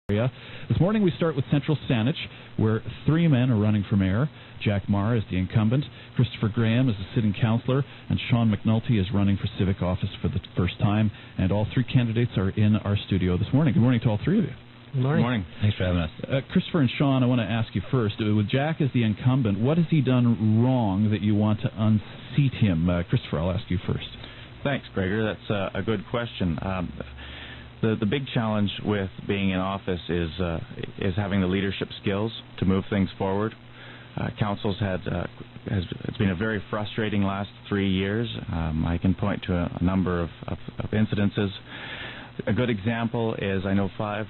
area. This morning we start with Central Saanich, where three men are running for mayor. Jack Marr is the incumbent, Christopher Graham is the sitting councillor, and Sean McNulty is running for civic office for the first time. And all three candidates are in our studio this morning. Good morning to all three of you. Good morning. Good morning. Thanks for having us. Christopher and Sean, I want to ask you first. With Jack as the incumbent, what has he done wrong that you want to unseat him? Christopher, I'll ask you first. Thanks, Gregor. That's a good question. The big challenge with being in office is having the leadership skills to move things forward. Council's it's been a very frustrating last 3 years. I can point to a number of incidences. A good example is I know five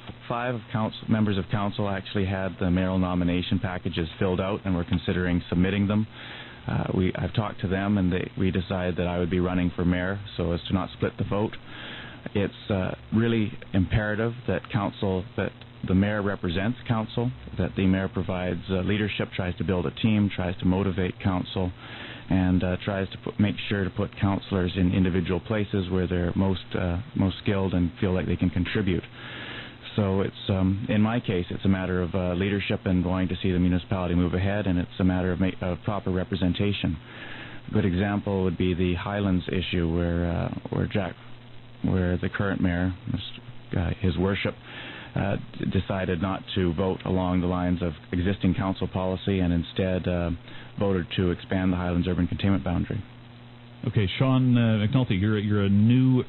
members of council actually had the mayoral nomination packages filled out and were considering submitting them. I've talked to them, and we decided that I would be running for mayor so as to not split the vote. It's really imperative that the mayor represents council, that the mayor provides leadership, tries to build a team, tries to motivate council, and tries to make sure to put councillors in individual places where they're most skilled and feel like they can contribute. So it's in my case, it's a matter of leadership and wanting to see the municipality move ahead, and it's a matter of proper representation. A good example would be the Highlands issue, where the current mayor, his worship, decided not to vote along the lines of existing council policy and instead voted to expand the Highlands urban containment boundary. Okay, Sean McNulty, you're a new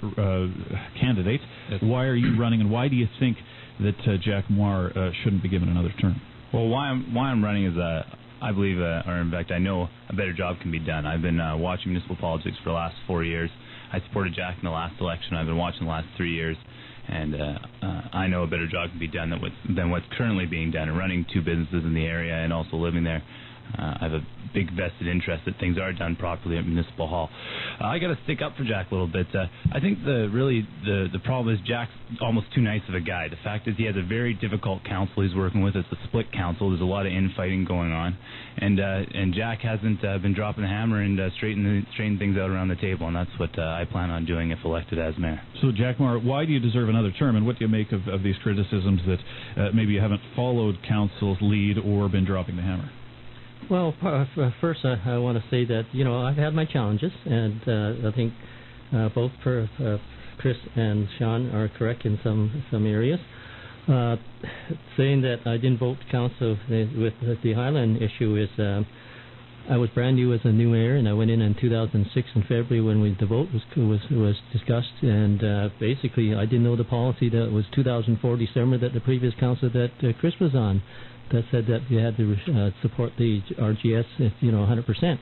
candidate. Yes. Why are you running, and why do you think that Jack Marr shouldn't be given another term? Well, why I'm running is I believe, or in fact I know, a better job can be done. I've been watching municipal politics for the last 4 years. I supported Jack in the last election. I've been watching the last 3 years, and I know a better job can be done than what's currently being done. And running two businesses in the area and also living there, I have a big vested interest that things are done properly at Municipal Hall. I got to stick up for Jack a little bit. I think the problem is Jack's almost too nice of a guy. The fact is he has a very difficult council he's working with. It's a split council. There's a lot of infighting going on, and Jack hasn't been dropping the hammer and straightening things out around the table, and that's what I plan on doing if elected as mayor. So, Jack Marr, why do you deserve another term, and what do you make of these criticisms that maybe you haven't followed council's lead or been dropping the hammer? Well, first I want to say that, I've had my challenges, and I think both Chris and Sean are correct in some areas. Saying that I didn't vote council with the Highland issue is I was brand new as a new mayor, and I went in 2006 in February when the vote was discussed, and basically I didn't know the policy that was 2004 December that the previous council that Chris was on, that said that you had to support the RGS, 100%.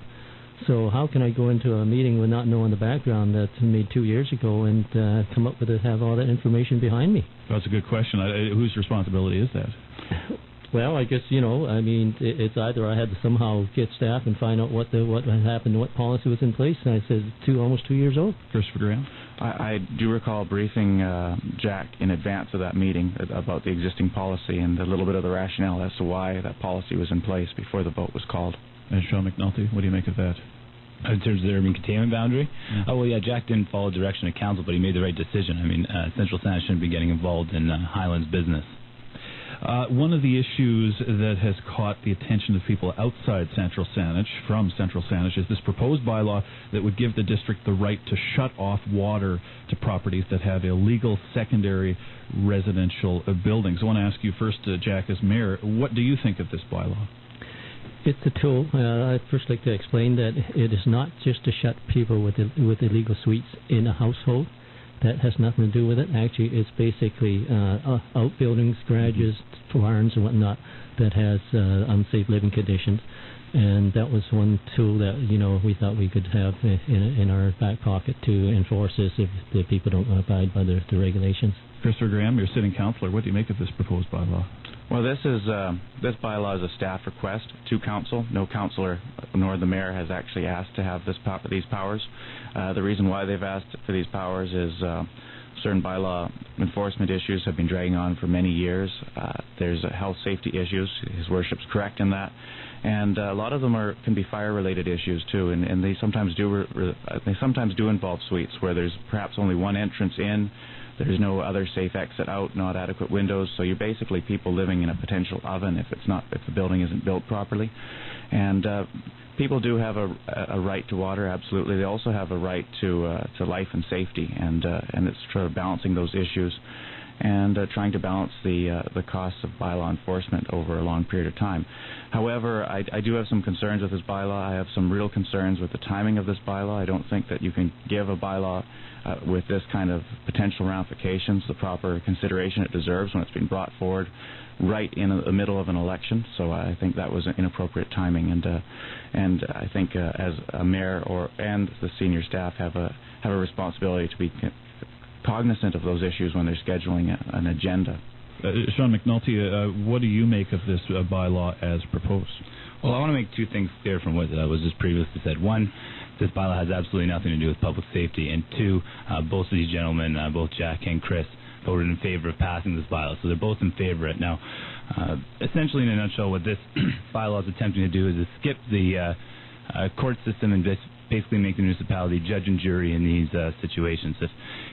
So how can I go into a meeting with not knowing the background that's made 2 years ago and come up with it, have all that information behind me? That's a good question. Whose responsibility is that? Well, I guess, it's either I had to somehow get staff and find out what happened, what policy was in place, and I said almost 2 years old. Christopher Graham? I do recall briefing Jack in advance of that meeting about the existing policy and a little bit of the rationale as to why that policy was in place before the vote was called. And Sean McNulty, what do you make of that? In terms of the urban containment boundary? Yeah. Jack didn't follow the direction of council, but he made the right decision. Central Saanich shouldn't be getting involved in Highlands business. One of the issues that has caught the attention of people outside Central Saanich, from Central Saanich, is this proposed bylaw that would give the district the right to shut off water to properties that have illegal secondary residential buildings. I want to ask you first, Jack, as mayor, what do you think of this bylaw? It's a tool. I'd first like to explain that it is not just to shut people with illegal suites in a household. That has nothing to do with it. Actually, it's basically outbuildings, garages, barns, and whatnot that has unsafe living conditions. And that was one tool that we thought we could have in our back pocket to enforce this if the people don't abide by the regulations. Christopher Graham, you're sitting councillor. What do you make of this proposed bylaw? Well, this bylaw is a staff request to council. No councillor nor the mayor has actually asked to have these powers. The reason why they've asked for these powers is certain bylaw enforcement issues have been dragging on for many years. There's health safety issues. His worship's correct in that. And a lot of them can be fire-related issues too, and they sometimes do involve suites where there's perhaps only one entrance in. There's no other safe exit out, not adequate windows, so you're basically people living in a potential oven if the building isn't built properly. And people do have a right to water, absolutely. They also have a right to life and safety, and it's sort of balancing those issues and trying to balance the costs of bylaw enforcement over a long period of time. However, I do have some concerns with this bylaw. I have some real concerns with the timing of this bylaw. I don't think that you can give a bylaw with this kind of potential ramifications the proper consideration it deserves when it's been brought forward right in the middle of an election. So I think that was an inappropriate timing, and I think as a mayor and the senior staff have a responsibility to be cognizant of those issues when they're scheduling an agenda. Sean McNulty, what do you make of this bylaw as proposed? Well, I want to make two things clear from what was just previously said. One, this bylaw has absolutely nothing to do with public safety, and two, both of these gentlemen, both Jack and Chris, voted in favor of passing this bylaw, so they're both in favor of it. Now, essentially, in a nutshell, what this bylaw is attempting to do is skip the court system and basically make the municipality judge and jury in these situations.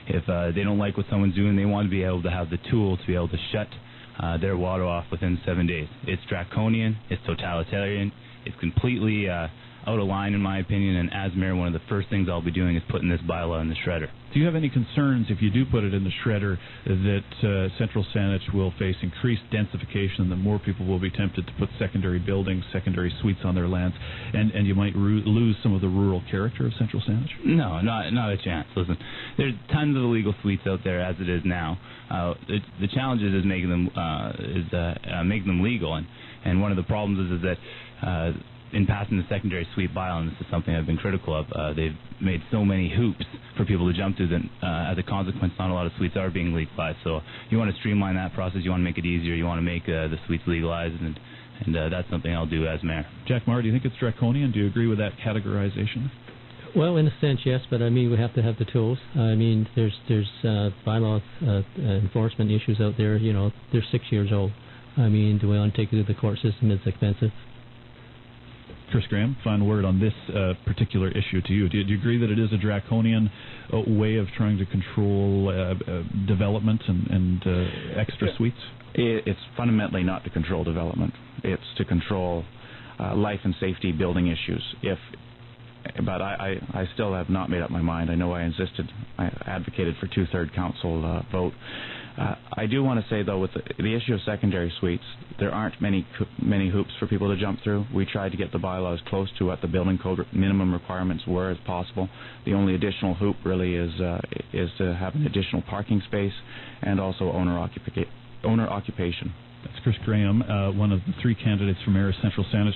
If they don't like what someone's doing, they want to be able to have the tool to be able to shut their water off within 7 days. It's draconian, it's totalitarian, it's completely out of line in my opinion, and as mayor, one of the first things I'll be doing is putting this bylaw in the shredder. Do you have any concerns, if you do put it in the shredder, that Central Saanich will face increased densification and that more people will be tempted to put secondary buildings, secondary suites on their lands, and you might lose some of the rural character of Central Saanich? No, not a chance. Listen, there's tons of illegal suites out there as it is now. The challenge is making them legal, and one of the problems is that in passing the secondary suite bylaw, and this is something I've been critical of, they've made so many hoops for people to jump through that as a consequence, not a lot of suites are being legalized. So you want to streamline that process, you want to make it easier, you want to make the suites legalized, and that's something I'll do as mayor. Jack Maher, do you think it's draconian? Do you agree with that categorization? Well, in a sense, yes, but I mean, we have to have the tools. I mean, there's bylaw enforcement issues out there. You know, they're 6 years old. I mean, do we want to take it to the court system? It's expensive. Chris Graham, final word on this particular issue to you. Do you agree that it is a draconian way of trying to control development and extra suites? It's fundamentally not to control development. It's to control life and safety building issues. But I still have not made up my mind. I know I advocated for 2/3 council vote. I do want to say, though, with the issue of secondary suites, there aren't many hoops for people to jump through. We tried to get the bylaw as close to what the building code minimum requirements were as possible. The only additional hoop really is to have an additional parking space and also owner occupation. That's Chris Graham, one of the three candidates for Mayor of Central Saanich.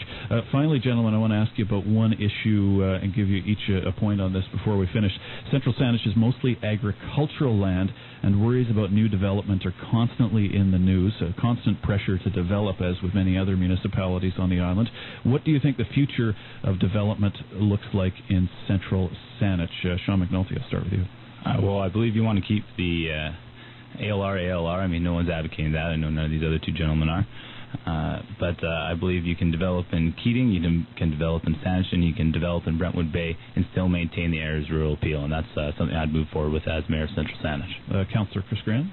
Finally, gentlemen, I want to ask you about one issue and give you each a point on this before we finish. Central Saanich is mostly agricultural land, and worries about new development are constantly in the news, constant pressure to develop, as with many other municipalities on the island. What do you think the future of development looks like in Central Saanich? Sean McNulty, I'll start with you. Well, I believe you want to keep the ALR. I mean, no one's advocating that. I know none of these other two gentlemen are. But I believe you can develop in Keating, you can develop in Saanich, and you can develop in Brentwood Bay and still maintain the area's rural appeal. And that's something I'd move forward with as Mayor of Central Saanich. Councillor Chris Graham?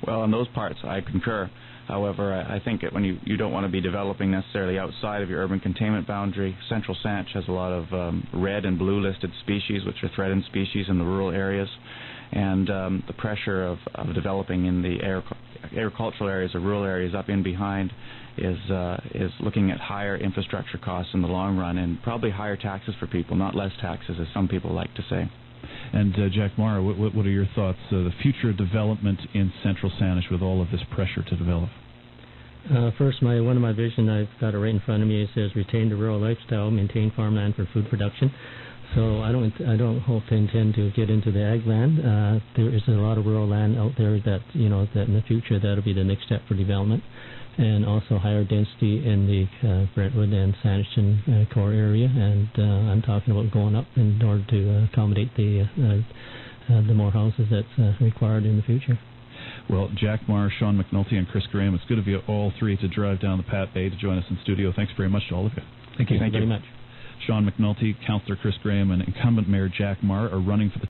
Well, on those parts, I concur. However, I think when you don't want to be developing necessarily outside of your urban containment boundary. Central Saanich has a lot of red and blue listed species, which are threatened species in the rural areas. And the pressure of developing in the agricultural areas or rural areas up in behind is looking at higher infrastructure costs in the long run, and probably higher taxes for people, not less taxes, as some people like to say. And Jack Maher, what are your thoughts? The future development in Central Saanich with all of this pressure to develop? First, one of my vision, I've got it right in front of me. It says retain the rural lifestyle, maintain farmland for food production. So I don't hope to intend to get into the ag land. There is a lot of rural land out there that that in the future that'll be the next step for development, and also higher density in the Brentwood and Saanich core area. And I'm talking about going up in order to accommodate the more houses that's required in the future. Well, Jack Maher, Sean McNulty, and Chris Graham, it's good of you all three to drive down the Pat Bay to join us in studio. Thanks very much to all of you. Thank you very much. Sean McNulty, Councillor Chris Graham, and incumbent Mayor Jack Maher are running for the